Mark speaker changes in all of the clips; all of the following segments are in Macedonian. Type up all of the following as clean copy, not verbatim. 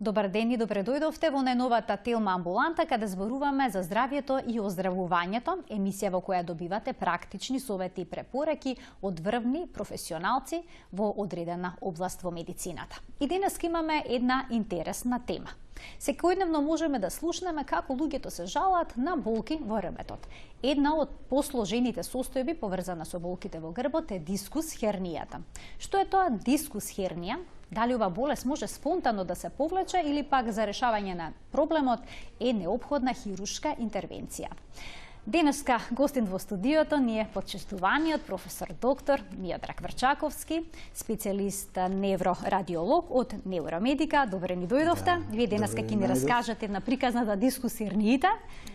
Speaker 1: Добар ден и добре дојдовте во најновата Телма амбуланта, каде зборуваме за здравјето и оздравувањето, емисија во која добивате практични совети и препораки од врвни професионалци во одредена област во медицината. И денес имаме една интересна тема. Секојдневно можеме да слушнеме како луѓето се жалат на болки во ребетот. Една од посложените состојби поврзана со болките во грбот е дискус хернијата. Што е тоа дискус хернија? Дали ова болест може спонтано да се повлече или пак за решавање на проблемот е неопходна хируршка интервенција? Денеска гостин во студиото ни е почестуваниот професор доктор Миодраг Врчаковски, специјалист неврорадиолог од Невромедика. Добре ни дојдовте. Вие денеска ќе ни раскажете на приказната дискус херниите.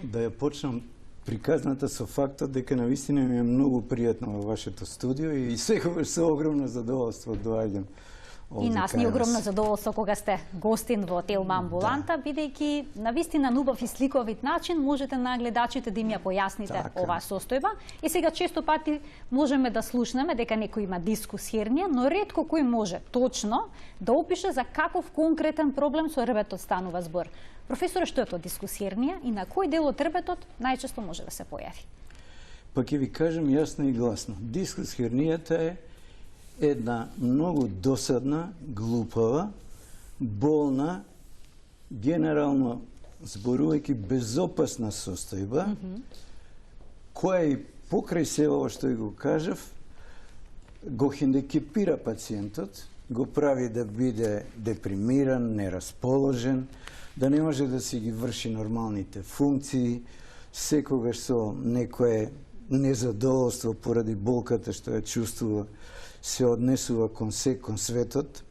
Speaker 2: Да ја почнам приказната со фактот дека навистина ми е многу пријатно во вашето студио и секогаш со огромно задоволство доаѓам.
Speaker 1: И нас ни огромно задоволство кога сте гостин во Телма амбуланта, бидејќи на вистина убав и сликовит начин можете на гледачите да им ја појасните оваа состојба. И сега често пати можеме да слушнеме дека некој има дискус хернија, но ретко кој може точно да опише за каков конкретен проблем со ребетот станува збор. Професоре, што е тоа дискус хернија и на кој дел од ребетот најчесто може да се појави?
Speaker 2: Па ќе ви кажам јасно и гласно. Дискус хернијата е една многу досадна, глупава, болна, генерално зборувајќи безопасна состојба, која и покрај се ова што го кажав, го хендикепира пациентот, го прави да биде депримиран, нерасположен, да не може да си ги врши нормалните функции, секогаш со некое незадоволство поради болката што ја чувствува, се однесува кон светот,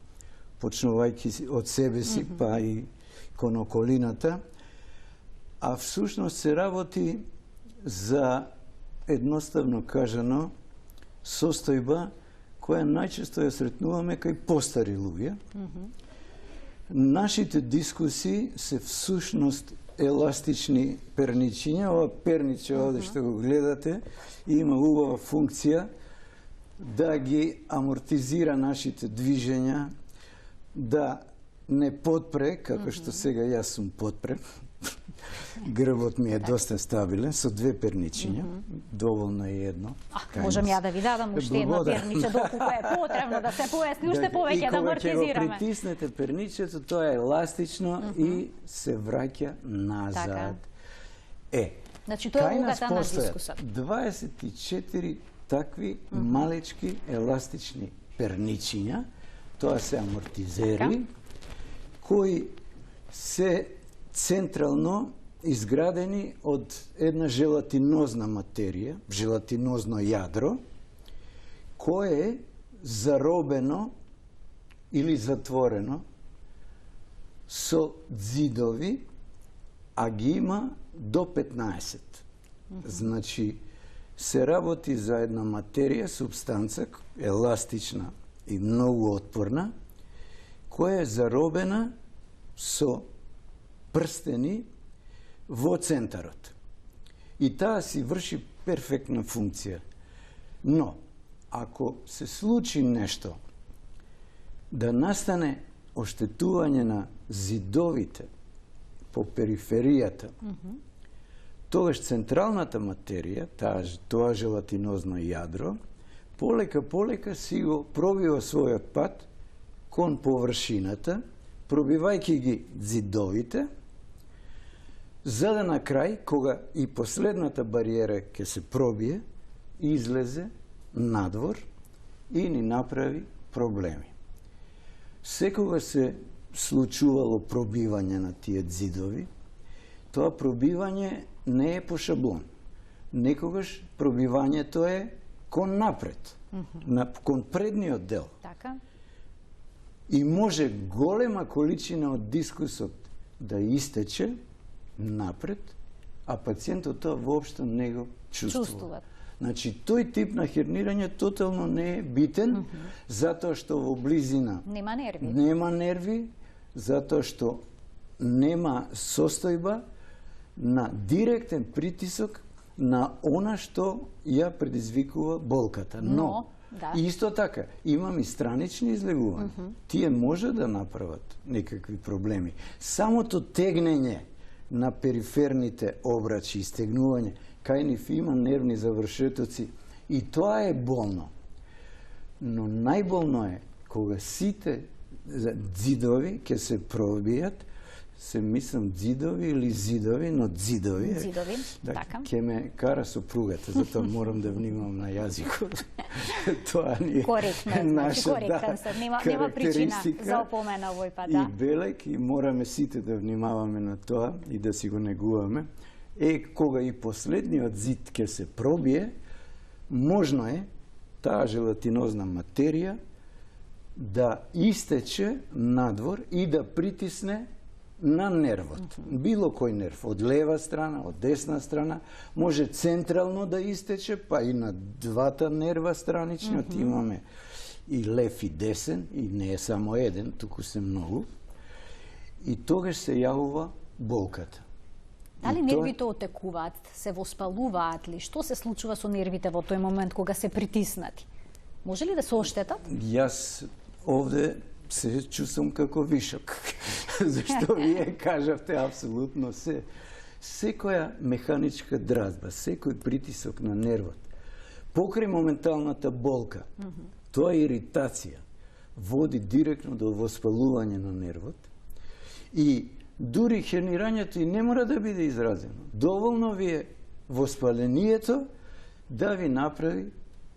Speaker 2: почнувајќи од себе си, па и кон околината, а всушност се работи за, едноставно кажано, состојба која најчесто ја сретнуваме кај постари луѓе. Нашите дискуси се всушност еластични перничиња. Ова перниче овде што го гледате има убава функција да ги амортизира нашите движења, да не подпре, како што сега јас сум подпрем. Грбот ми е доста стабилен, со две перничиња, доволно е едно.
Speaker 1: Можам ја да ви дадам уште едно перниче, доколку е потребно да се појасни, уште повеќе да амортизираме.
Speaker 2: И кога ќе го притиснете перничето, тоа е еластично и се враќа назад.
Speaker 1: Значи, тоа е улогата на дискусот.
Speaker 2: 24 такви малечки еластични перничиња, тоа се амортизери, кои се централно изградени од една желатинозна материја, желатинозно јадро, кое е заробено или затворено со ѕидови, а ги има до 15. Значи, се работи за една материја, субстанца, еластична и многу отпорна, која е заробена со прстени во центарот. И таа си врши перфектна функција. Но, ако се случи нешто, да настане оштетување на зидовите по периферијата, тогаш централната материја, тоа желатинозно јадро, полека си го пробива својот пат кон површината, пробивајќи ги зидовите, за да на крај, кога и последната бариера ќе се пробие, излезе надвор и ни направи проблеми. Секога се случувало пробивање на тие зидови, тоа пробивање не е по шаблон. Некогаш пробивањето е кон напред, кон предниот дел. И може голема количина од дискусот да истече напред, а пациентот тоа воопшто не го чувствува. Значи, тој тип на хернирање тотално не е битен, затоа што во близина нема нерви, затоа што нема состојба на директен притисок на она што ја предизвикува болката. Но,
Speaker 1: Да.
Speaker 2: И исто така, имам и странични излегувања. Тие може да направат некакви проблеми. Самото тегнење на периферните обрачи и стегнување, кај нив има нервни завршетоци, и тоа е болно. Но најболно е кога сите ѕидови ќе се пробијат, се мислам дзидови или зидови, но дзидови.
Speaker 1: Дзидови, така.
Speaker 2: Ке ме кара сопругата, затоа морам да внимавам на јазикот. Тоа ни е
Speaker 1: коректно,
Speaker 2: наша,
Speaker 1: коректен се. Нема причина за опомена овој пат, да.
Speaker 2: И белек, и мораме сите да внимаваме на тоа и да си го негуваме. Кога и последниот зид ќе се пробие, можно е таа желатинозна материја да истече надвор и да притисне на нервот. Било кој нерв, од лева страна, од десна страна, може централно да истече, па и на двата нерва страничниот имаме и лев и десен, и не е само еден, туку се многу. И тогаш се јавува болката.
Speaker 1: Дали нервите отекуваат, се воспалуваат ли? Што се случува со нервите во тој момент кога се притиснати? Може ли да се оштетат?
Speaker 2: Јас овде се чувствам како вишок. Зашто вие кажавте апсолутно се. Секоја механичка дразба, секој притисок на нервот, покрај моменталната болка, тоа е иритација, води директно до воспалување на нервот и дури хернирањето и не мора да биде изразено. Доволно ви е воспалението да ви направи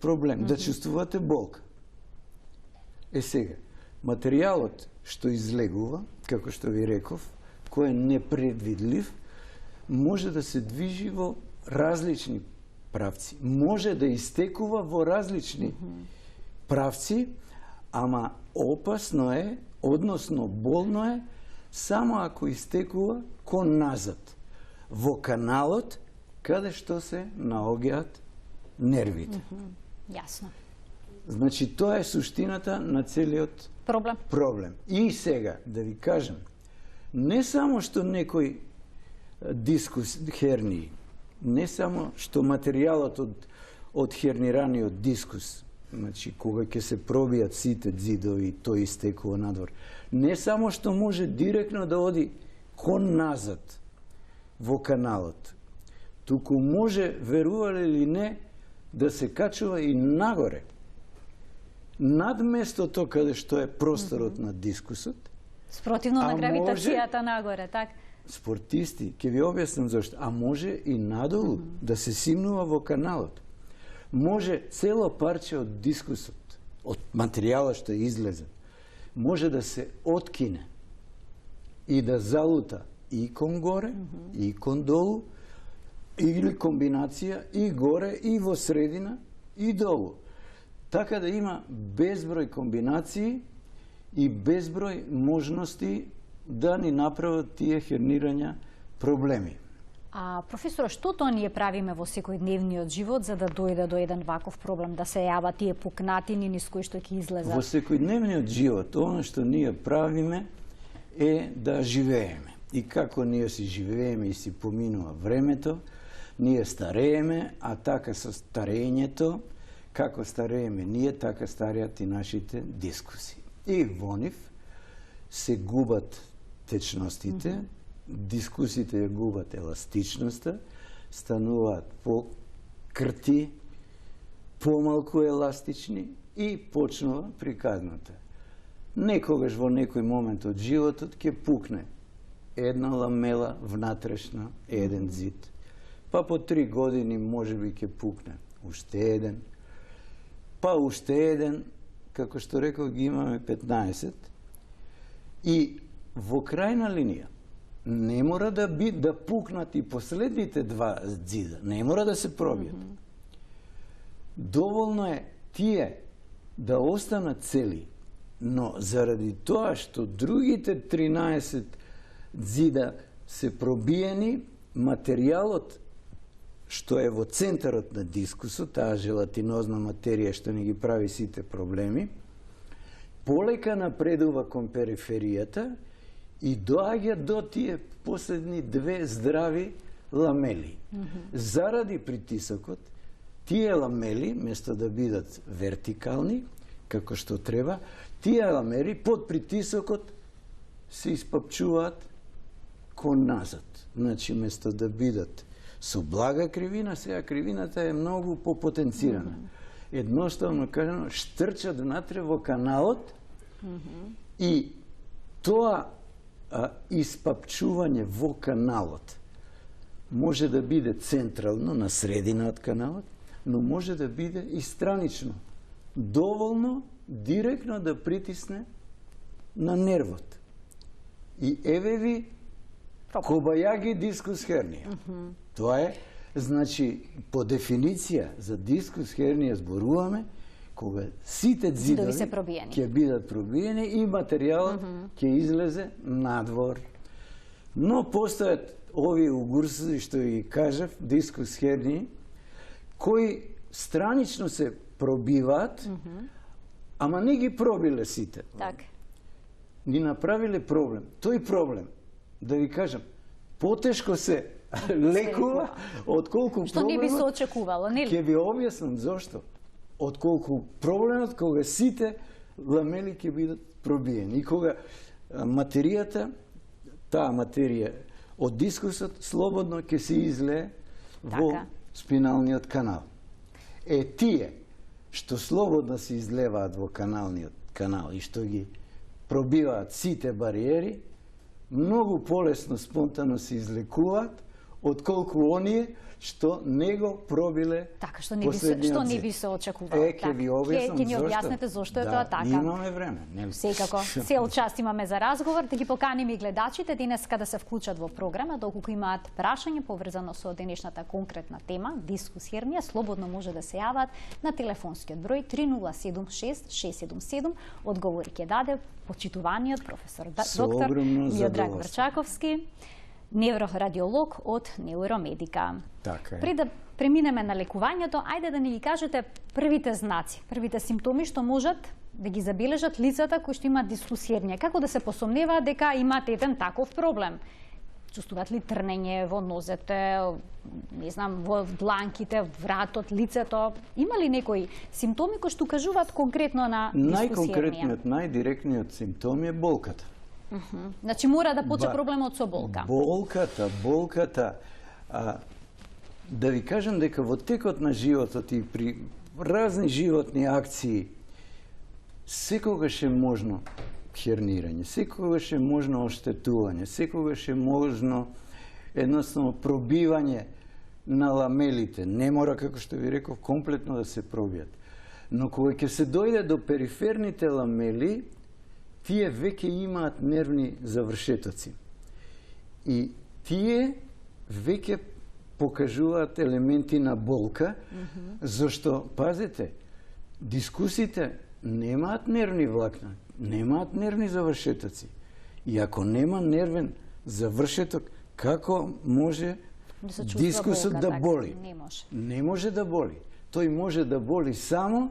Speaker 2: проблем, да чувствувате болка. Сега, материјалот што излегува, како што ви реков, кој е непредвидлив, може да се движи во различни правци. Може да истекува во различни правци, ама опасно е, односно болно е, само ако истекува кон назад, во каналот, каде што се наоѓаат нервите.
Speaker 1: Јасно.
Speaker 2: Значи, тоа е суштината на целиот проблем. И сега, да ви кажем, не само што некој дискус хернии, не само што материјалот од хернираниот дискус, значи, кога ќе се пробијат сите ѕидови, тој истекува надвор, не само што може директно да оди кон назад во каналот, туку може, верувале или не, да се качува и нагоре, над местото каде што е просторот на дискусот.
Speaker 1: Спротивно на гравитацијата нагоре, така?
Speaker 2: Спортисти, ќе ви објаснам зашто, а може и надолу да се симнува во каналот. Може цело парче од дискусот, од материјалот што излезе, може да се откине и да залута и кон горе, и кон долу, или комбинација и горе, и во средина, и долу. Така да има безброј комбинации и безброј можности да ни направат тие хернирања проблеми.
Speaker 1: А, професор, што тоа ние правиме во секојдневниот живот за да дојде до еден ваков проблем, да се јават тие пукнатини низ кои што ќе излезат?
Speaker 2: Во секојдневниот живот, оно што ние правиме е да живееме. И како ние си живееме и си поминува времето, ние старееме, а така со старењето, како старееме ние, така стареат и нашите дискуси. И во нив се губат течностите, дискусите ја губат еластичноста, стануваат покрти, помалку еластични и почнува приказната. Некогаш во некој момент од животот ќе пукне една ламела внатрешна, еден зид. Па по 3 години може би ќе пукне уште еден, па уште еден, како што реков, ги имаме 15. И во крајна линија не мора да пукнат и последните 2 ѕида, не мора да се пробијат. Доволно е тие да останат цели, но заради тоа што другите 13 ѕида се пробиени, материјалот што е во центарот на дискусот, таа желатинозна материја што ни ги прави сите проблеми, полека напредува кон периферијата и доаѓа до тие последни 2 здрави ламели. Заради притисокот, тие ламели, место да бидат вертикални, како што треба, тие ламели под притисокот се испапчуваат кон назад. Значи, место да бидат со блага кривина, сега кривината е многу попотенцирана. Едноставно кажано, штрчат натре во каналот и тоа испапчување во каналот може да биде централно, на средина од каналот, но може да биде и странично. Доволно директно да притисне на нервот. И еве ви кобајаги дискус хернија. Тоа е, значи, по дефиниција за дискус хернија зборуваме кога сите зидови ќе бидат пробиени и материјалот ќе излезе надвор. Но постојат овие угурси, што ги кажав, дискус хернии, кои странично се пробиваат, ама не ги пробиле сите.
Speaker 1: Так.
Speaker 2: Ни направиле проблем. Тој проблем, да ви кажам, потешко се лекува отколку
Speaker 1: што не би се очекувало, нели?
Speaker 2: Ќе ви објаснам зошто. Отколку проблемот кога сите ламели ќе бидат пробиени и кога материјата, таа материја од дискусот слободно ќе се излее во спиналниот канал. Тие што слободно се излеваат во каналниот канал и што ги пробиваат сите бариери, многу полесно спонтано се излекуваат отколку оние што не го пробиле
Speaker 1: што не би се очекувало.
Speaker 2: Ќе ви објаснам
Speaker 1: зошто. Ќе ни објасните зошто е тоа така.
Speaker 2: Имаме време.
Speaker 1: Секако, цел час имаме за разговор, да ги поканим и гледачите денеска да се вклучат во програма, доколку имаат прашање поврзано со денешната конкретна тема, дискус хернија, слободно може да се јават на телефонскиот број 3076 677. Одговори ќе даде почитуваниот професор доктор Миодраг Врчаковски, неврорадиолог од Неуромедика.
Speaker 2: Така е.
Speaker 1: Пред да преминеме на лекувањето, ајде да ни ги кажете првите знаци, првите симптоми што можат да ги забележат лицата кои што имаат дискус хернија. Како да се посомневаат дека имаат еден таков проблем? Чувствуваат ли трнење во нозете, не знам, во дланките, вратот, лицето? Има ли некои симптоми кои што укажуваат конкретно на дискус хернија?
Speaker 2: Најконкретниот, најдиректниот симптом е болката.
Speaker 1: Значи мора да почне проблемот со болка.
Speaker 2: Болката. Да ви кажам дека во текот на животот и при разни животни акции секогаш е можно хернирање, секогаш е можно оштетување, секогаш е можно едноставно пробивање на ламелите. Не мора, како што ви реков, комплетно да се пробијат. Но кога ќе се дојде до периферните ламели, тие веќе имаат нервни завршетоци. И тие веќе покажуваат елементи на болка, зашто, пазете, дискусите немаат нервни влакна, немаат нервни завршетоци. И ако нема нервен завршеток, како може дискусот да боли? Не може да боли. Тој може да боли само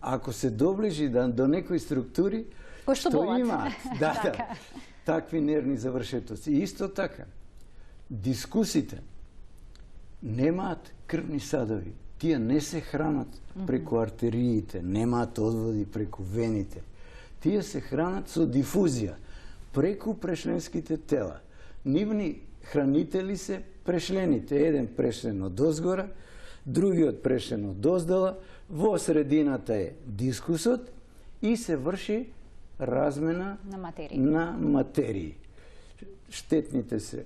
Speaker 2: ако се доближи до некои структури што имаат такви нервни завршетоци. Исто така, дискусите немаат крвни садови. Тие не се хранат преку артериите, немаат одводи преку вените. Тие се хранат со дифузија, преку прешленските тела. Нивни хранители се прешлените. Еден прешлен од озгора, другиот прешлен од оздола, во средината е дискусот и се врши размена на материи. Штетните се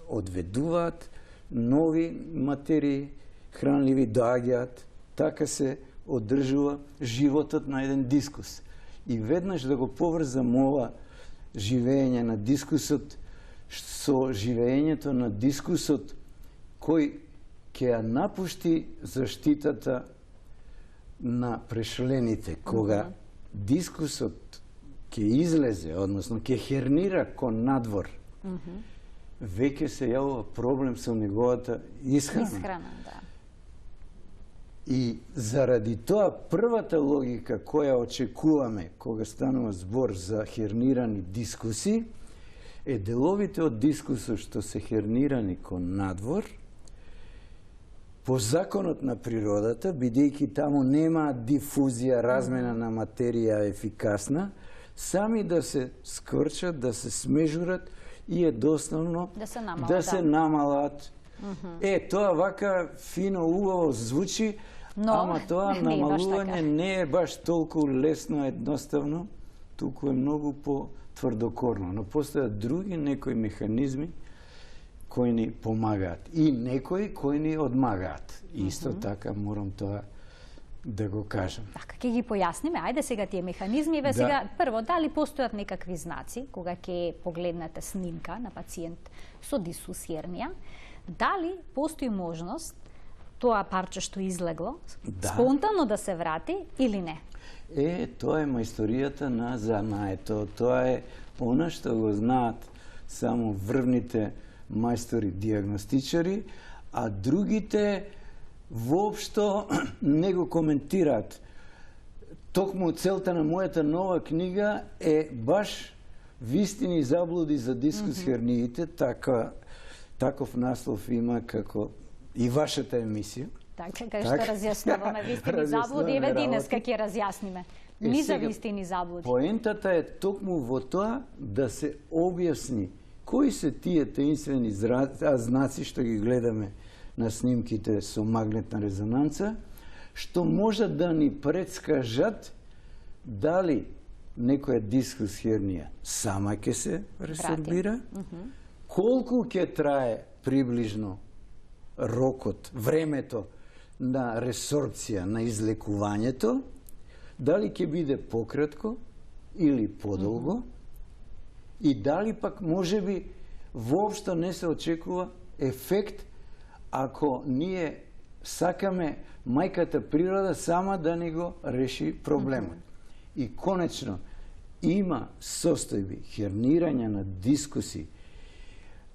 Speaker 2: одведуваат, нови материи, хранливи доаѓаат, така се одржува животот на еден дискус. И веднаш да го поврзам ова живење на дискусот со живењето на дискусот кој ќе ја напушти заштитата на прешлените, кога дискусот ќе излезе, односно ќе хернира кон надвор, веќе се јавува проблем со неговата исхрана. И заради тоа првата логика која очекуваме кога станува збор за хернирани дискуси е деловите од дискусот што се хернирани кон надвор по законот на природата, бидејќи таму нема дифузија, размена на материја ефикасна, сами да се скрчат, да се смежурат и едноставно да се намалат. Тоа вака фино, убаво звучи, ама тоа намалување не е баш толку лесно, едноставно, туку е многу по-тврдокорно. Но постојат други некои механизми кои ни помагаат и некои кои ни одмагаат. Исто така морам тоа да го кажам.
Speaker 1: Така, ќе ги појасниме. Ајде сега тие механизми. Сега, прво, дали постојат некакви знаци кога ќе погледнете снимка на пациент со дискус хернија? Дали постои можност тоа парче што излегло спонтано да се врати или не?
Speaker 2: Тоа е мајсторијата на занаето. Тоа е она што го знаат само врвните мајстори дијагностичари, а другите воопшто не го коментираат. Токму целта на мојата нова книга е баш вистини и заблуди за дискус херниите, таков наслов има како и вашата емисија.
Speaker 1: Така, кај што разјаснуваме вистини заблуди, еве денеска ќе разјасниме. Низа вистини заблуди.
Speaker 2: Поентата е токму во тоа да се објасни кои се тие таинствени знаци што ги гледаме на снимките со магнетна резонанца, што можат да ни предскажат дали некоја дискус хернија сама ќе се ресорбира, колку ќе трае приближно рокот, времето на ресорбција, на излекувањето, дали ќе биде пократко или подолго, и дали пак можеби воопшто не се очекува ефект ако ние сакаме мајката природа сама да ни го реши проблемот. И конечно, има состојби, хернирање на дискуси,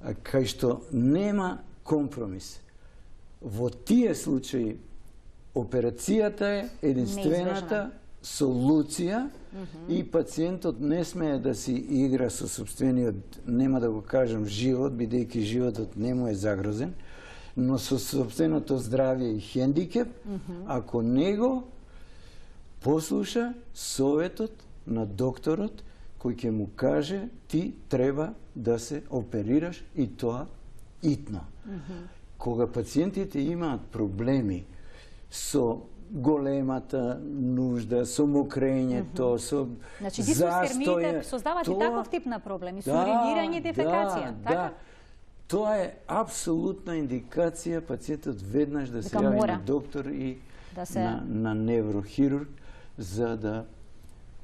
Speaker 2: кај што нема компромис. Во тие случаи операцијата е единствената солуција и пациентот не смее да си игра со сопствениот, нема да го кажам живот, бидејќи животот не му е загрозен, но со сопственото здравје и хендикеп, ако него послуша советот на докторот кој ќе му каже ти треба да се оперираш и тоа итно. Кога пациентите имаат проблеми со големата нужда, со мокрењето, со
Speaker 1: значи, застоје, создават и таков тип на проблеми, со уринирање и дефекација, така?
Speaker 2: Тоа е апсолутна индикација пациентот веднаш да се јави на доктор и на неврохирург за да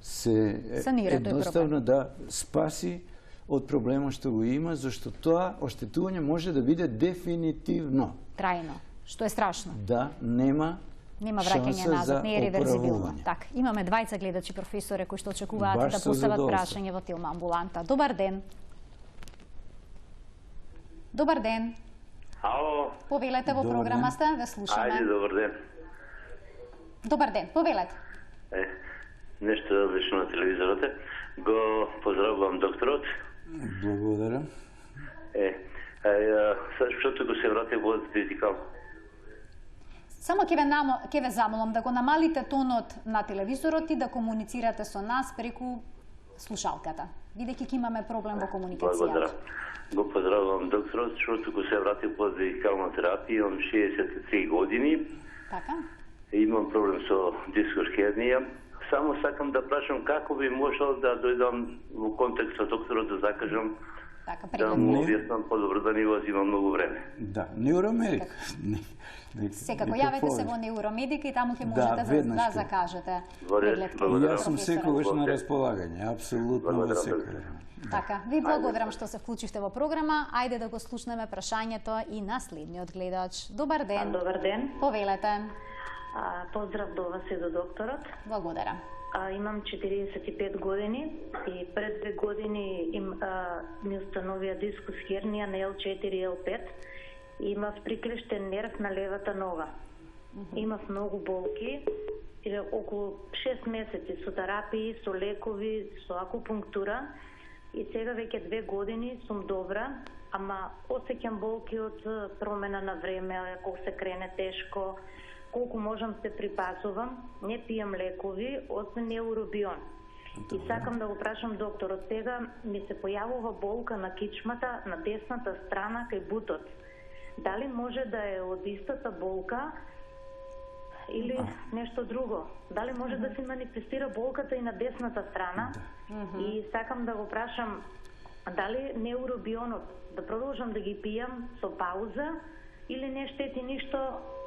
Speaker 2: се едноставно да спаси од проблемот што го има, зашто тоа оштетување може да биде дефинитивно.
Speaker 1: Трајно, што е страшно.
Speaker 2: Да, нема
Speaker 1: враќање назад, не е реверзибилно. Така, имаме двајца гледачи, професоре, кои што очекуваат да постават прашање во Тилма амбуланта. Добар ден. Добар ден.
Speaker 3: Ало.
Speaker 1: Повелете во програмаста, ве слушаме.
Speaker 3: Ајде, добар ден.
Speaker 1: Добар ден, повелете.
Speaker 3: Нешто различно на телевизорот. Го поздравувам докторот.
Speaker 2: Благодарам.
Speaker 3: Што го се врати во физикал?
Speaker 1: Само ќе ве замолам да го намалите тонот на телевизорот и да комуницирате со нас преку слушалката, бидејќи ќе имаме проблем во комуникацијата.
Speaker 3: Благодарам. Го поздравувам докторот, што го се врати по физикална терапија, имам 63 години.
Speaker 1: Така.
Speaker 3: Имам проблем со дискус хернија. Само сакам да прашам како би можел да дојдам во контакт со докторот да закажам да му објаснам подобро, да не го зимам многу време.
Speaker 2: Да, невромедик.
Speaker 1: Секако јавете се во невромедик и таму ќе можете да закажете прегледки.
Speaker 2: Јас сум секогаш на располагање, апсолутно во секој.
Speaker 1: Така, ви благодарам што се вклучивте во програма. Ајде да го слушнеме прашањето и на следниот гледач. Добар ден.
Speaker 4: Добар ден.
Speaker 1: Повелете.
Speaker 4: Поздрав до вас и до докторот.
Speaker 1: Благодарам.
Speaker 4: Имам 45 години и пред 2 години ми установија дискус хернија на L4 и L5 и имав приклештен нерв на левата нога. Имав многу болки, околу 6 месеци со терапии, со лекови, со акупунктура и сега веќе 2 години сум добра ама осеќам болки од промена на време, ако се крене тешко, колку можам се припазувам, не пијам лекови од неуробион. И сакам да го прашам докторот, сега ми се појавува болка на кичмата, на десната страна кај бутот. Дали може да е од истата болка или нешто друго? Дали може да се манифестира болката и на десната страна? И сакам да го прашам, дали неуробионот да продолжам да ги пијам со пауза или не штети ништо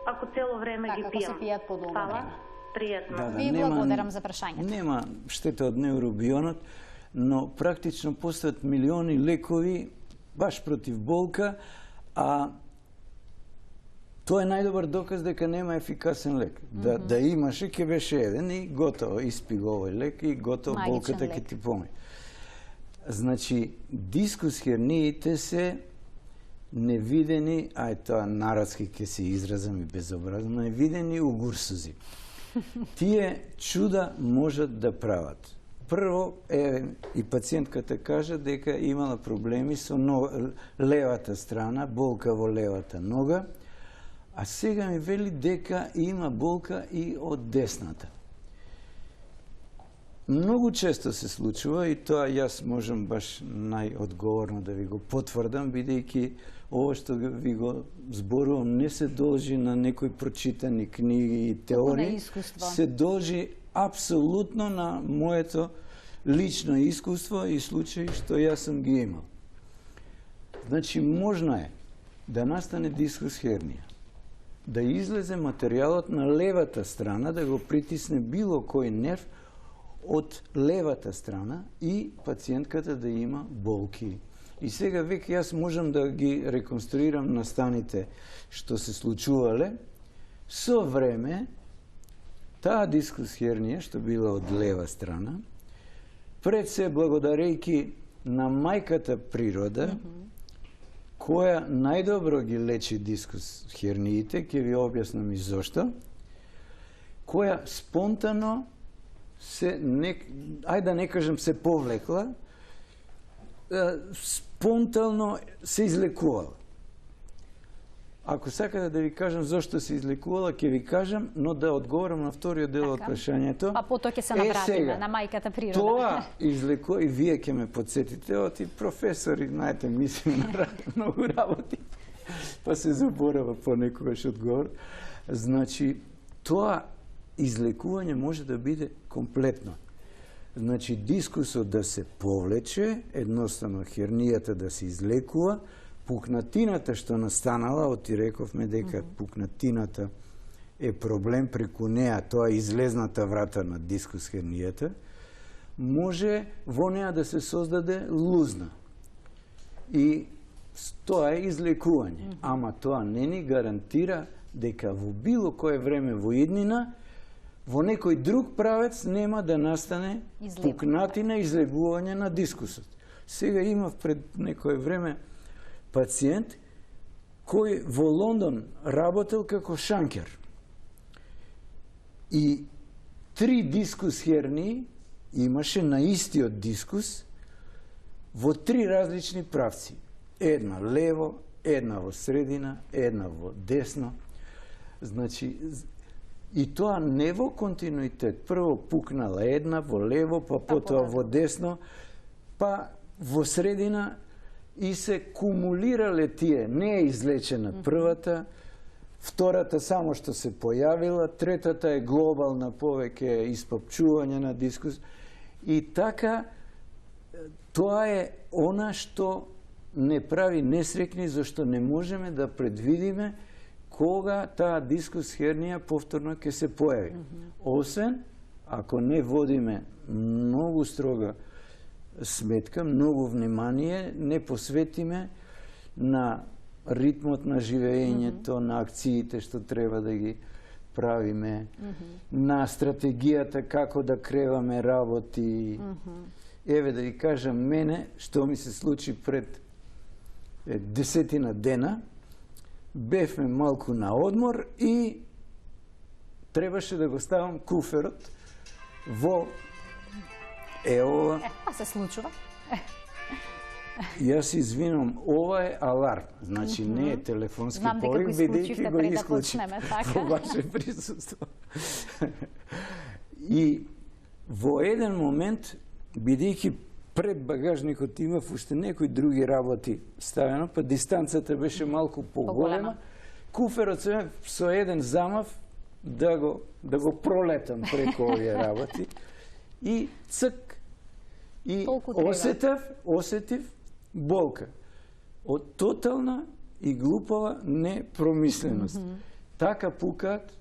Speaker 4: ако цело време ги пијам?
Speaker 1: Ако се пијат по долго време.
Speaker 4: Пријатно.
Speaker 1: Ви благодарам за прашањето.
Speaker 2: Нема штета од неуробионот, но практично постојат милиони лекови баш против болка, а тоа е најдобар доказ дека нема ефикасен лек. Да имаше, ќе беше еден и готово, испи го овој лек и готово, болката ќе ти помине. Значи, дискус херниите се невидени, тоа народски ќе се изразам и безобразно, невидени угурсузи. Тие чуда можат да прават. Прво, и пациентката кажа дека имала проблеми со левата страна, болка во левата нога, а сега ми вели дека има болка и од десната. Многу често се случува, и тоа јас можам баш најодговорно да ви го потврдам, бидејќи ова што ви го зборувам не се должи на некои прочитани книги и теории, се должи апсолутно на моето лично искуство и случаи што јас сум ги имал. Значи, можно е да настане дискус хернија, да излезе материјалот на левата страна, да го притисне било кој нерв од левата страна и пациентката да има болки. И сега веќе јас можам да ги реконструирам настаните што се случувале. Со време, таа дискус хернија, што била од лева страна, пред се благодарејќи на мајката природа, која најдобро ги лечи дискус херниите, ќе ви објаснам и зошто, која спонтано ајде да не кажем се повлекла, спонтално се излекувала. Ако сакате да ви кажам зошто се излекувала, ќе ви кажам, но да одговорам на вториот дел од прашањето.
Speaker 1: А потоа ќе се навратиме на мајката природа.
Speaker 2: Тоа излекува, и вие ќе ме подсетите, оти професори, знаете, мислиме на многу работи, па се заборава понекогаш одговор. Значи, тоа излекување може да биде комплетно. Значи, дискусот да се повлече, едноставно хернијата да се излекува, пукнатината што настанала, оти рековме дека пукнатината е проблем, преку неа тоа излезната врата на дискус хернијата, може во неа да се создаде лузна. И тоа е излекување. Ама тоа не ни гарантира дека во било кое време во иднина во некој друг правец нема да настане пукнатина и излегување на дискусот. Сега имав пред некој време пациент кој во Лондон работел како шанкер. И 3 дискус хернии имаше на истиот дискус во 3 различни правци. Една лево, една во средина, една во десно. Значи, и тоа не во континуитет. Прво пукнала една во лево, па потоа во десно, па во средина, и се кумулирале тие. Не е излечена првата, втората само што се појавила, третата е глобална, повеќе испопчување на дискус. И така, тоа е она што не прави несрекни, зашто не можеме да предвидиме кога таа дискус хернија повторно ќе се појави. Освен, ако не водиме многу строга сметка, многу внимание, не посветиме на ритмот на живеењето, на акциите што треба да ги правиме, на стратегијата како да креваме работи. Еве да ви кажам мене, што ми се случи пред 10 дена, бевме малку на одмор и требаше да го ставам куферот во ова.
Speaker 1: Па се случува.
Speaker 2: Јас извинувам, ова е аларм, значи не е телефонски повик, бидејќи го исклучив во ваше присуство. И во еден момент, бидејќи пред багажникот имав уште некои други работи ставено, па дистанцата беше малку поголема, куферот со еден замав да го пролетам преку овие работи и цк, и осетив болка од тотална и глупава непромисленост. Така пукаат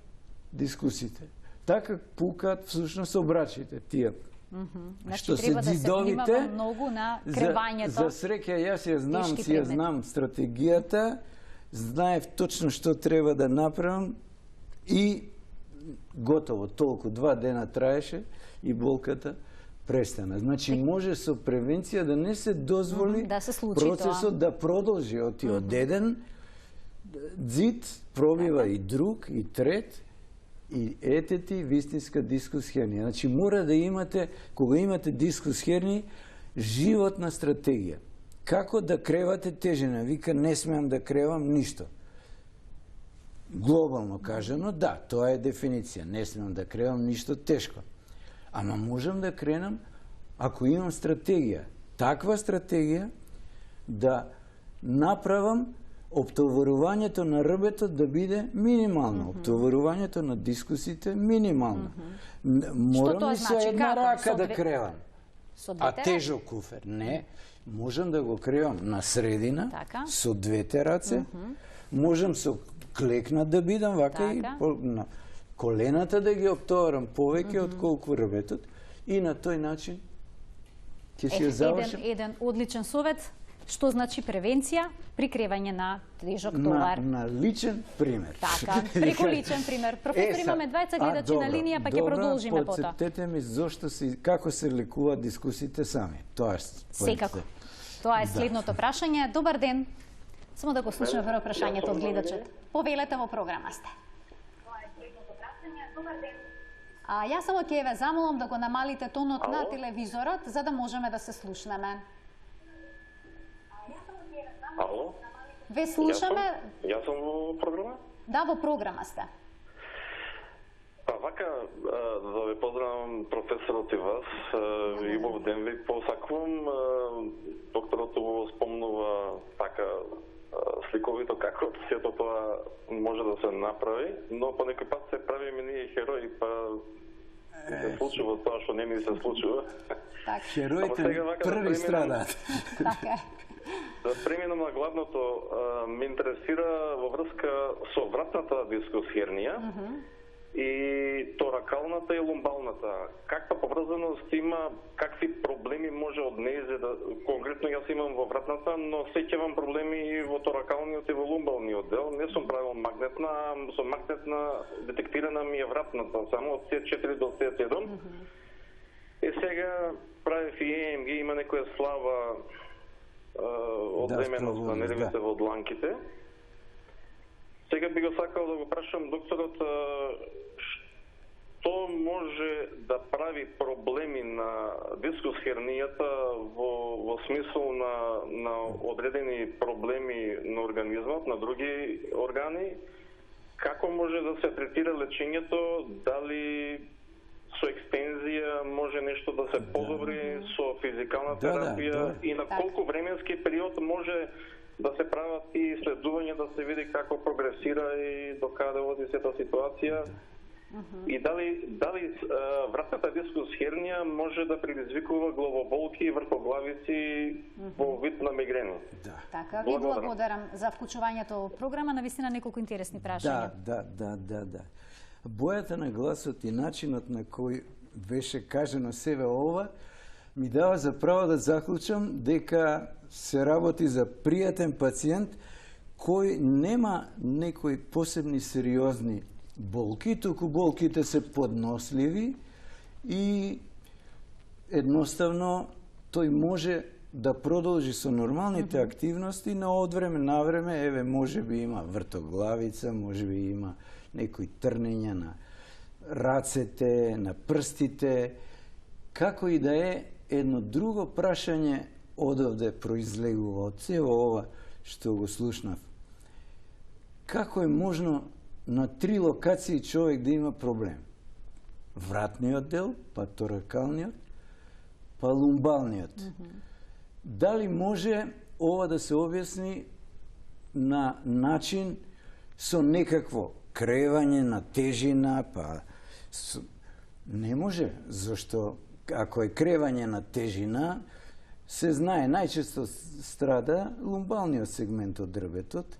Speaker 2: дискусите. Така пукаат всушност обрачите тие.
Speaker 1: Значи треба да се внимава многу на кревањето.
Speaker 2: За среќа јас ја знам стратегијата, знаев точно што треба да направам и готово, толку 2 дена траеше и болката престана. Значи може со превенција да не се дозволи процесот да продолжи од еден ѕид пробива и друг и трет и етети вистинска дискус хернија. Значи мора да имате, кога имате дискус хернија, животна стратегија. Како да кревате тежина? Вика, не смеам да кревам ништо. Глобално кажано, да, тоа е дефиниција. Не смеам да кревам ништо тешко. Ама можам да кренам ако имам стратегија. Таква стратегија да направам оптоварувањето на рбетот да биде минимално, оптоварувањето на дискусите минимално. Морам ли со една рака да кревам? А тежок куфер? Не. Можам да го кревам на средина, со двете раце, можам со клекнат да бидам, вака и на колената да ги оптоварам повеќе отколку рбетот и на тој начин ќе си ја завршам.
Speaker 1: Еден одличен совет. Што значи превенција при кревање на тежок товар?
Speaker 2: На личен пример.
Speaker 1: Така, преку личен пример. Професор, имаме двајца гледачи на линија, па ќе продолжиме потоа.
Speaker 2: Потсетете ми како се лекуваат дискусиите сами. Тоа е
Speaker 1: секако. Тоа е следното прашање. Добар ден. Само да го слушаме прво прашањето од гледачот. Повелете, во програма сте. Тоа е следното прашање. Добар ден. Јас само ќе ве замолам да го намалите тонот на телевизорот за да можеме да се слушнеме.
Speaker 5: Ало?
Speaker 1: Ве слушаме?
Speaker 5: Јас сум во програма?
Speaker 1: Да, во програма сте.
Speaker 5: Па вака, да ве поздравам професорот и вас, и во ден ви посакувам. Докторот го спомнува така сликовито како сето тоа може да се направи, но по некој пат се правиме ние херои, па се случува тоа што не ни се случува.
Speaker 2: Хероите први страдаат.
Speaker 1: Така е.
Speaker 5: Да преминам на главното, ме интересира во врска со вратната дискус хернија и торакалната и лумбалната. Каква поврзаност има, какви проблеми може од нејзе да... Конкретно јас имам во вратната, но сеќавам проблеми и во торакалниот и во лумбалниот дел. Не сум правил магнетна, со магнетна детектирана ми е вратната, само од C4 до C7. И сега правив и EMG, има некоја слава одременост на нервите во дланките. Сега би го сакал да го прашам докторот што може да прави проблеми на дискус хернијата во смисол на одредени проблеми на организмот, на други органи, како може да се третира лечењето, дали со екстензија може нешто да се подобри, со физикална терапија и на колку временски период може да се прават и исследувања да се види како прогресира и до каде оди сета ситуација и дали вратната дискус хернија може да предизвикува главоболки и вртоглавици во вид на мигрени.
Speaker 1: Така, ви благодарам за вклучувањето во програма, навистина неколку интересни прашања.
Speaker 2: Да. Бојата на гласот и начинот на кој беше кажено себе ова ми дава за право да заклучам дека се работи за пријатен пациент кој нема некои посебни сериозни болки, туку болките се подносливи и едноставно тој може да продолжи со нормалните активности, но од време на време, еве, може би има вртоглавица, може би има некои трнења на рацете, на прстите, како и да е, едно друго прашање одовде произлегува од цело ова што го слушнав. Како е можно на 3 локации човек да има проблем? Вратниот дел, па торакалниот, па лумбалниот. Дали може ова да се објасни на начин со некакво кревање на тежина, па не може, зашто ако е кревање на тежина, се знае, најчесто страда лумбалниот сегмент од дрветот.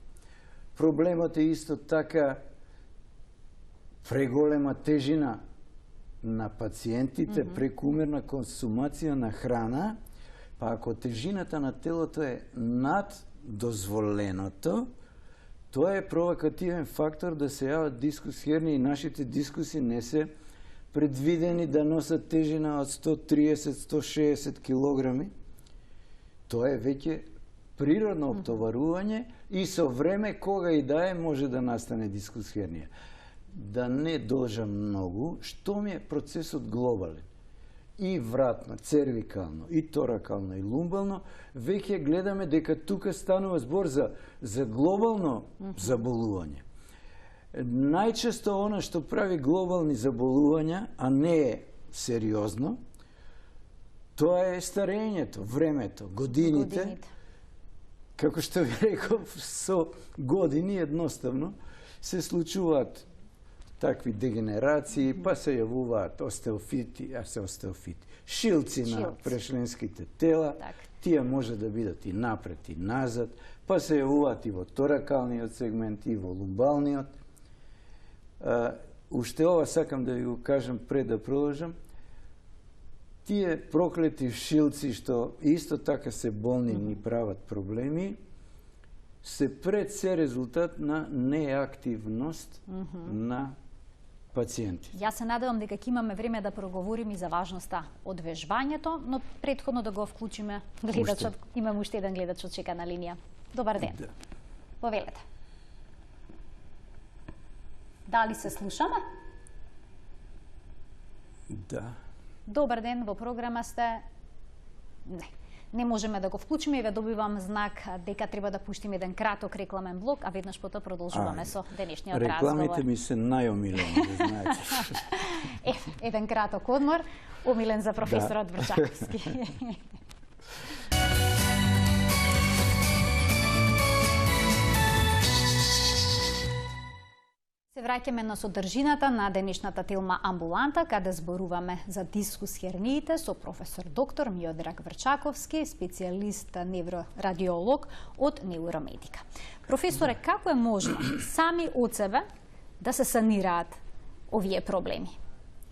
Speaker 2: Проблемот е исто така преголема тежина на пациентите, прекумерна консумација на храна, па ако тежината на телото е над дозволеното, тоа е провокативен фактор да се јават дискус херни и нашите дискуси не се предвидени да носат тежина од 130-160 килограми. Тоа е веќе природно оптоварување и со време кога и да е може да настане дискус хернија. Да не должам многу, што ми е процесот глобален. И вратно, цервикално, и торакално, и лумбално, веќе гледаме дека тука станува збор за глобално заболување. Најчесто она што прави глобални заболувања, а не е сериозно, тоа е старењето, времето, годините. Како што ви реков, со години едноставно се случуваат такви дегенерации, па се јавуваат остеофити, шилци на прешленските тела, тие може да бидат и напред и назад, па се јавуваат и во торакалниот сегмент, и во лумбалниот. Уште ова сакам да ви го кажам пред да продолжам. Тие проклети шилци што исто така се болни и ни прават проблеми, се пред се резултат на неактивност на пациенти.
Speaker 1: Јас се надевам дека ќе имаме време да проговориме и за важноста од вежбањето, но претходно да го вклучиме гледачот. Имаме уште еден гледач од чека на линија. Добар ден.
Speaker 2: Да.
Speaker 1: Повелете. Дали се слушаме?
Speaker 2: Да.
Speaker 1: Добар ден, во програма сте. Не можеме да го вклучиме и ве добивам знак дека треба да пуштиме еден краток рекламен блок, а веднаш потоа продолжуваме со денешниот разговор.
Speaker 2: Рекламите ми се најомилени, да знаете.
Speaker 1: Еден краток одмор, омилен за професорот Врчаковски. Се враќаме на содржината на денешната телма Амбуланта, каде зборуваме за дискус херниите со професор доктор Миодраг Врчаковски, специјалист неврорадиолог од Неуромедика. Професоре, како е можно сами од себе да се санираат овие проблеми?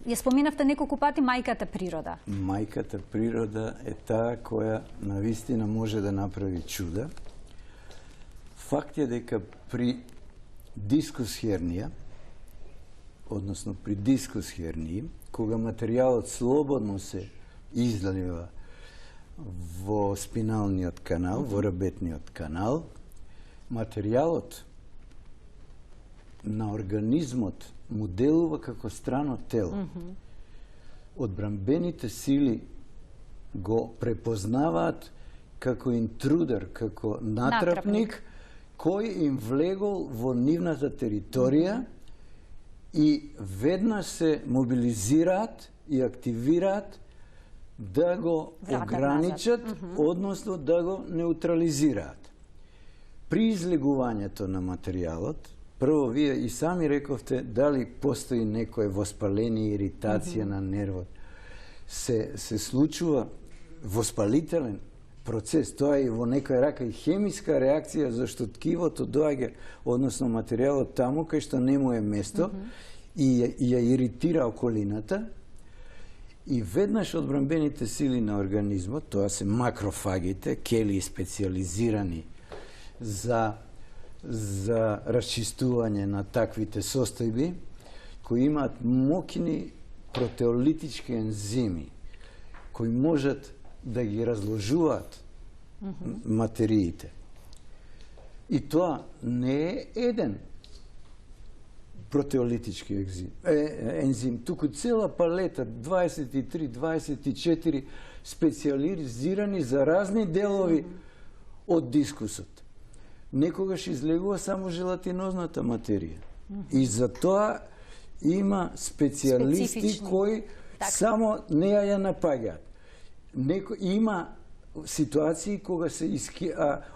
Speaker 1: Ја споменавте неколку пати мајката природа.
Speaker 2: Мајката природа е таа која навистина може да направи чуда. Факт е дека при дискус хернија, односно при дискус хернии, кога материјалот слободно се излива во спиналниот канал, во рабетниот канал, материјалот на организмот му делува како страно тело. Одбранбените сили го препознаваат како интрудер, како натрапник, кој им влегол во нивната територија и веднаш се мобилизираат и активираат да го ограничат, односно да го неутрализираат. При излегувањето на материјалот, прво вие и сами рековте дали постои некое воспаление, иритација на нервот. Се случува воспалителен процес, тоа е во некоја рака и хемиска реакција, зашто ткивото доаѓа, односно материјалот таму кај што не му е место и ја иритира околината, и веднаш одбранбените сили на организмот, тоа се макрофагите, кели специјализирани за расчистување на таквите состојби, кои имаат мокни протеолитички ензими, кои можат да ги разложуваат материите. И тоа не е еден. протеолитички ензим, туку цела палета, 23, 24 специализирани за разни делови од дискусот. Некогаш излегува само желатинозната материја. И за тоа има специјалисти кои само неа ја напаѓаат. Има ситуации кога се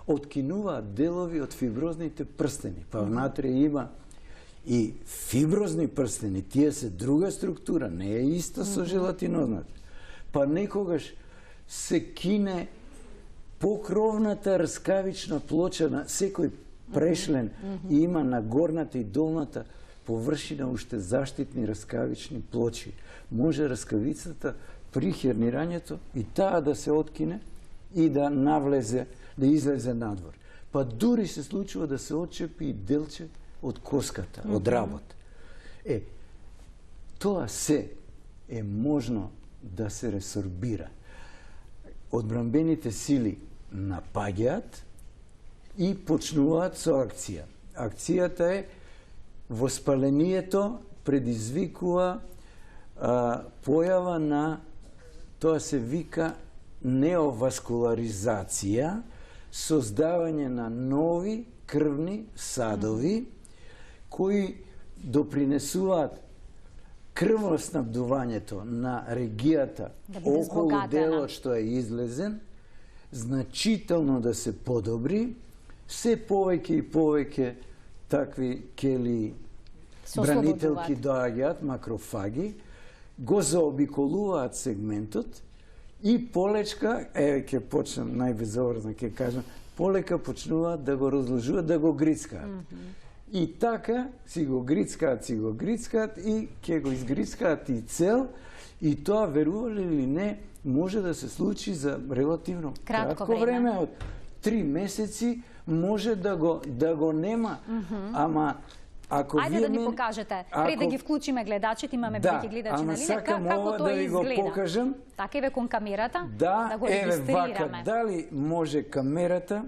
Speaker 2: откинуваат делови од фиброзните прстени. Па внатре има и фиброзни прстени, тие се друга структура, не е иста со желатинозната. Па некогаш се кине покровната раскавична плоча на секој прешлен и има на горната и долната површина уште заштитни раскавични плочи. Може раскавицата при хернирањето и таа да се откине и да навлезе, да излезе надвор. Па дури се случува да се отчепи и делче од коската, од работ. Тоа се е можно да се ресорбира. Одбранбените сили напаѓаат и почнуваат со акција. Акцијата е воспалението предизвикува појава на, тоа се вика неоваскуларизација, создавање на нови крвни садови кои допринесуваат крвоснабдувањето на регијата околу делот што е излезен, значително да се подобри, се повеќе и повеќе такви кели бранителки доаѓаат, макрофаги, го заобиколуваат сегментот и полечка, ќе почнам најбезобразно, ќе кажам, полека почнуваат да го разложуваат, да го грицкаат. И така си го грицкаат и ќе го изгрицкаат и цел, и тоа, верували или не, може да се случи за релативно кратко време, од 3 месеци може да го нема. Ама ако
Speaker 1: ајде да ни покажете, пред да ги вклучиме гледачите, имаме веќе гледачи на линија, како тоа изгледа.
Speaker 2: Покажам.
Speaker 1: Така еве кон камерата, да го регистрираме.
Speaker 2: Дали може камерата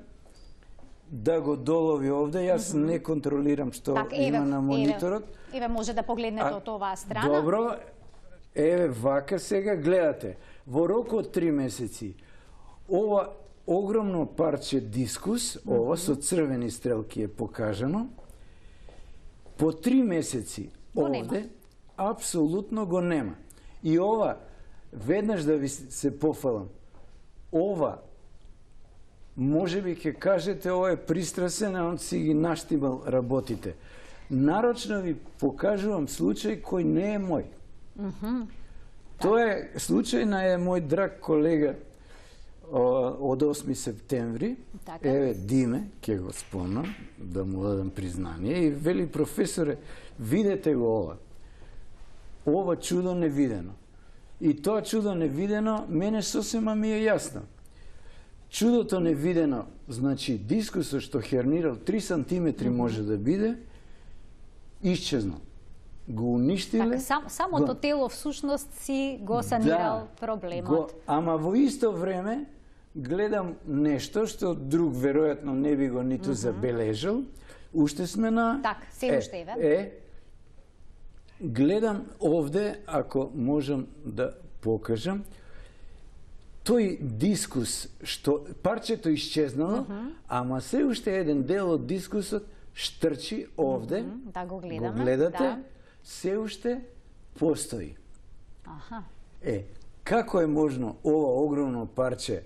Speaker 2: да го долови овде, јас не контролирам што има на мониторот.
Speaker 1: Еве може да погледнете од оваа страна.
Speaker 2: Добро, еве вака сега гледате. Во рок од 3 месеци, ова огромно парче дискус, ова со црвени стрелки е покажано, по 3 месеци овде апсолутно го нема. И ова, веднаш да ви се пофалам, ова, може би ќе кажете, ова е пристрасен, а он си ги наштимал работите. Нарочно ви покажувам случај кој не е мој. Тоа е случај на мој драг колега од 8 септември, еве Диме, ќе го спомнам, да му дадам признание, и вели: професоре, видете го ова чудо невидено. И тоа чудо невидено, мене сосема ми е јасно. Чудото невидено, значи дискусот што хернирал 3 сантиметри може да биде, исчезнал. Го уништиле.
Speaker 1: Самото тело всушност си го санирал проблемот.
Speaker 2: Ама во исто време гледам нешто што друг веројатно не би го ниту забележал. Уште сме на...
Speaker 1: се уште еве.
Speaker 2: Гледам овде, ако можам да покажам, тој дискус, што парчето исчезнало, ама се уште еден дел од дискусот штрчи овде,
Speaker 1: да го гледаме,
Speaker 2: го гледате, се уште постои. Како е можно ова огромно парче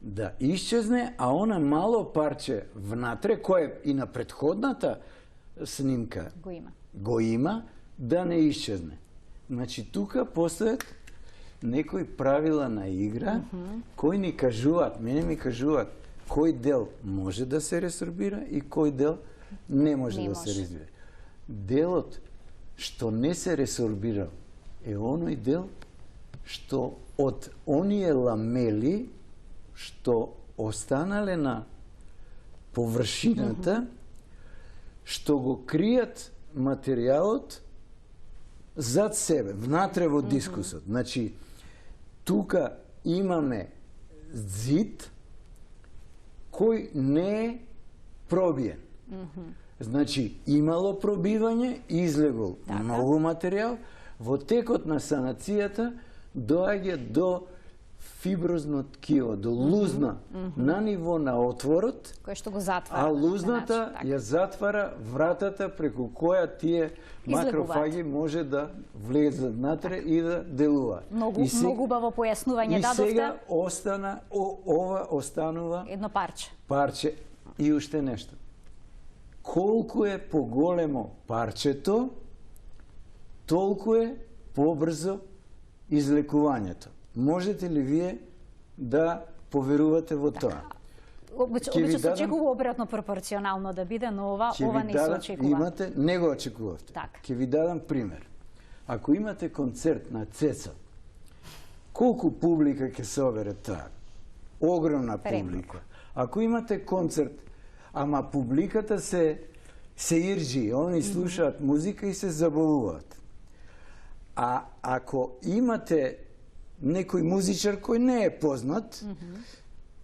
Speaker 2: да исчезне, а она мало парче внатре, кое и на претходната снимка го има, да не исчезне. Значи, тука постојат некои правила на игра, кои ни кажуваат, мене ми кажуваат, кој дел може да се ресорбира и кој дел не може да се ресорбира. Делот што не се ресорбирал е оној дел што од оние ламели што останале на површината, што го кријат материјалот зад себе, внатре во дискусот. Значи, тука имаме зид кој не е пробиен. Значи, имало пробивање, излегол многу материјал, во текот на санацијата доаѓа до фиброзно ткиво, до лузна на ниво на отворот,
Speaker 1: кој што го затвара.
Speaker 2: А лузната ја затвара вратата преку која тие макрофаги може да влезат натре и да делуваат.
Speaker 1: Многу убаво појаснување дадовте.
Speaker 2: И сега ова останува
Speaker 1: едно парче.
Speaker 2: Парче и уште нешто. Колку е поголемо парчето, толку е побрзо излекувањето. Можете ли вие да поверувате во тоа?
Speaker 1: Обично се очекува обратно пропорционално да биде, но ова не се очекува.
Speaker 2: Не го очекувавте. Ќе ви дадам пример. Ако имате концерт на Цеца, колку публика ќе се обере таа? Огромна публика. Ако имате концерт, ама публиката се иржи, они слушаат музика и се забавуваат. А ако имате некој музичар кој не е познат,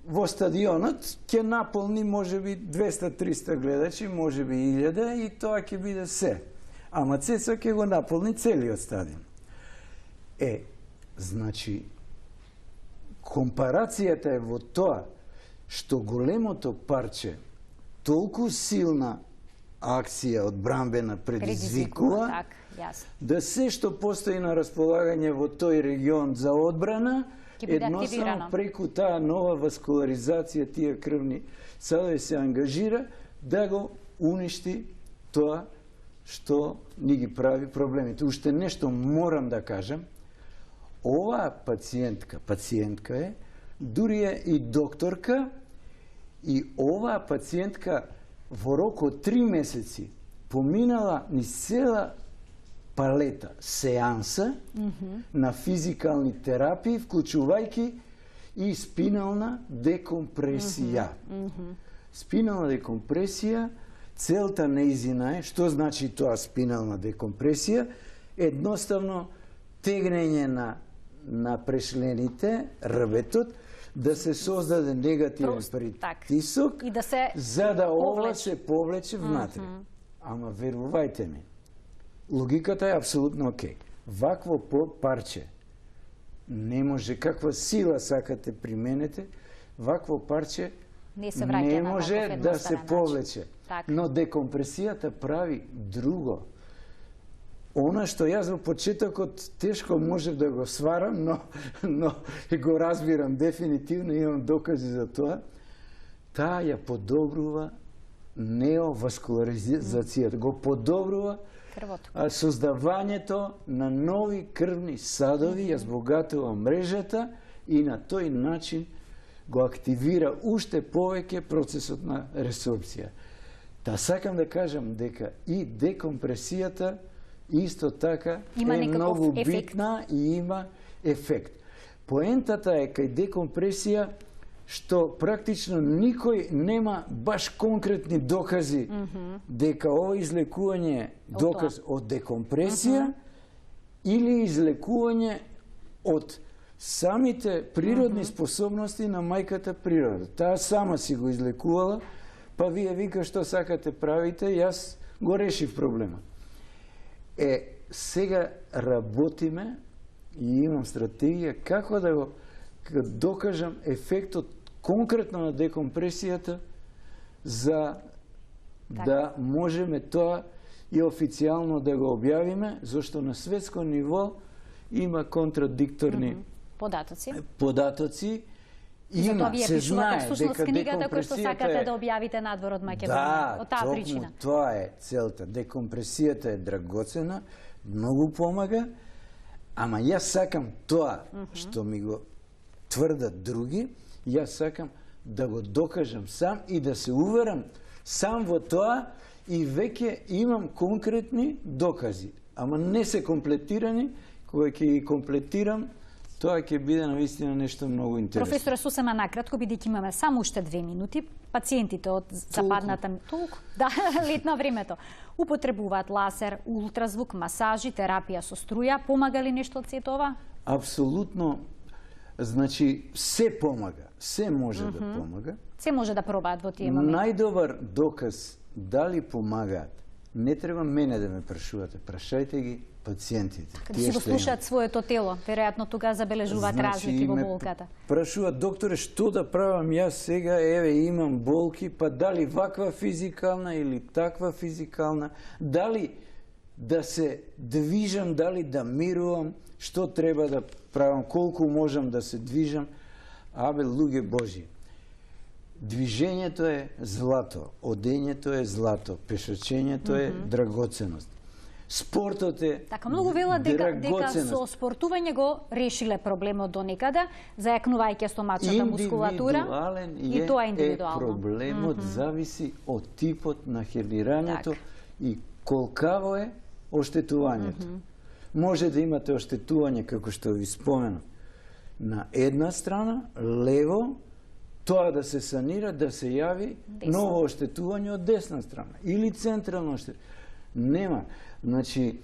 Speaker 2: во стадионот ќе наполни можеби 200-300 гледачи, можеби 1000 и тоа ќе биде се. Ама Цеца ќе го наполни целиот стадион. Значи, компарацијата е во тоа што големото парче толку силна акција одбранбена предизвикува, да се што постои на располагање во тој регион за одбрана, едноставно преку таа нова васкуларизација, тие крвни садови се ангажира да го уништи тоа што ни ги прави проблемите. Уште нешто морам да кажам, оваа пациентка е, дури е и докторка, и оваа пациентка во рок од 3 месеци поминала ни цела палета сеанса на физикални терапии, вклучувајќи и спинална декомпресија. Спинална декомпресија, целта неизина е, што значи тоа спинална декомпресија? Едноставно тегнење на прешлените, рбетот, да се создаде негативен притисок, за да ова се повлече внатре. Ама верувајте ми, логиката е апсолутно окей. Вакво парче не може, каква сила сакате применете, вакво парче не може да се повлече. Но декомпресијата прави друго. Она што јас во почетокот тешко можев да го сварам, но го разбирам дефинитивно, имам докази за тоа, таа ја подобрува неоваскуларизацијата, го подобрува создавањето на нови крвни садови, ја збогатува мрежата и на тој начин го активира уште повеќе процесот на ресорбција. Сакам да кажам дека и декомпресијата исто така е многу битна и има ефект. Поентата е кај декомпресија што практично никој нема баш конкретни докази дека ова излекување е доказ од декомпресија или излекување од самите природни способности на мајката природа. Таа сама си го излекувала, па вие вика што сакате правите, јас го решив проблемот. Сега работиме и имам стратегија како да го докажам ефектот конкретно на декомпресијата за да можеме тоа и официјално да го објавиме, зашто на светско ниво има контрадикторни податоци.
Speaker 1: Има, се знае дека книгата која што сакате да објавите надвор од Македонија, од таа причина.
Speaker 2: Да, тоа е целта. Декомпресијата е драгоцена, многу помага, ама јас сакам тоа што ми го тврдат други, јас сакам да го докажам сам и да се уверам сам во тоа и веќе имам конкретни докази. Ама не се комплетирани, кога ќе ги комплетирам, тоа ќе биде навистина нешто многу интересно.
Speaker 1: Професоре, сосема накратко, бидејќи имаме само уште 2 минути, пациентите од западната лет на времето употребуваат лазер, ултразвук, масажи, терапија со струја. Помага ли нешто од сето ова?
Speaker 2: Апсолутно. Значи, се помага, се може да помага.
Speaker 1: Се може да пробаат во тие моменти.
Speaker 2: Најдобар доказ дали помагаат, не треба мене да ме прашувате, прашајте ги пациентите.
Speaker 1: Така да си го слушаат своето тело, веројатно тога забележуваат разлики во болката.
Speaker 2: Прашуваат, докторе, што да правам јас сега, еве имам болки, па дали ваква физикална или таква физикална, дали да се движам, дали да мирувам, што треба да правам, колку можам да се движам. Абе, луѓе Божи, движењето е злато, одењето е злато, пешачењето е драгоценост. Спортот е
Speaker 1: така, многу велат дека со спортување го решиле проблемот до некаде, зајакнувајќи стомачната мускулатура. И тоа е индивидуално.
Speaker 2: Проблемот зависи од типот на хернирањето и колкаво е оштетувањето. Може да имате оштетување, како што ви споменав, на една страна, лево, тоа да се санира, да се јави ново оштетување од десна страна. Или централно оштетување. Нема. Значи,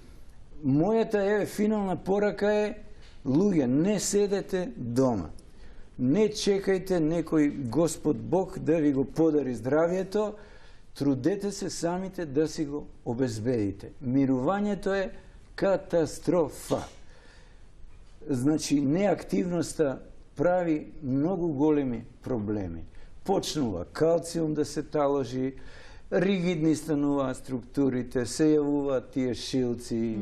Speaker 2: мојата финална порака е, луѓе, не седете дома. Не чекајте некој Господ Бог да ви го подари здравието, трудете се самите да си го обезбедите. Мирувањето е катастрофа. Значи, неактивноста прави многу големи проблеми. Почнува калциум да се таложи, ригидни стануваат структурите, се јавуваат тие шилци.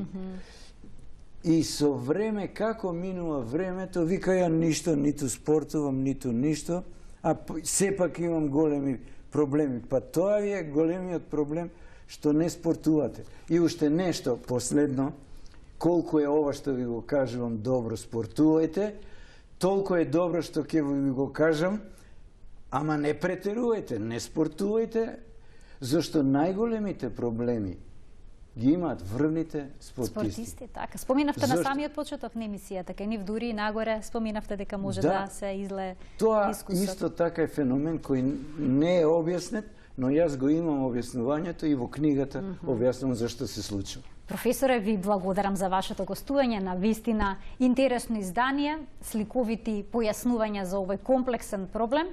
Speaker 2: И со време, како минува времето, вика ја ништо, ниту спортувам, ниту ништо, а сепак имам големи проблеми. Па тоа ви е големиот проблем, што не спортувате. И уште нешто последно, колку е ова што ви го кажувам добро, спортувајте, толку е добро што ќе ви го кажам, ама не претерувајте, не спортувајте, зашто најголемите проблеми ги имаат врвните спортисти.
Speaker 1: Така. Споминавте на самиот почеток на емисијата, кај нив дури и нагоре споминавте дека може да се излее
Speaker 2: тоа исто така е феномен кој не е објаснет, но јас го имам објаснувањето и во книгата објаснувам зашто се случува.
Speaker 1: Професоре, ви благодарам за вашето гостување на вистина интересно издание, сликовити појаснувања за овој комплексен проблем.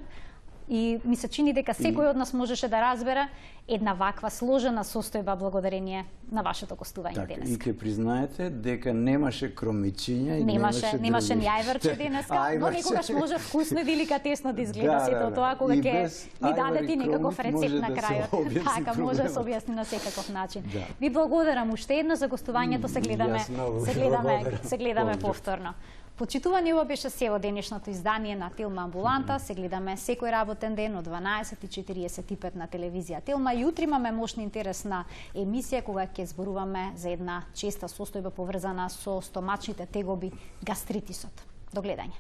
Speaker 1: И ми се чини дека секој од нас можеше да разбере една ваква сложена состојба благодарение на вашето гостување денеска.
Speaker 2: И ќе признаете дека немаше кромичиња и
Speaker 1: немаше ни ајварче денеска, но некогаш може вкусно и деликатесно да изгледа сето тоа кога ќе ви дадете некаков рецепт на крајот. Така може да се објасни на секаков начин. Ви благодарам уште едно за гостувањето, се гледаме повторно. Почитувани, ова беше се во денешното издание на Телма Амбуланта. Се гледаме секој работен ден од 12:45 на телевизија Телма. Јутри имаме мощна интересна емисија кога ќе зборуваме за една честа состојба поврзана со стомачните тегоби, гастритисот. До гледање.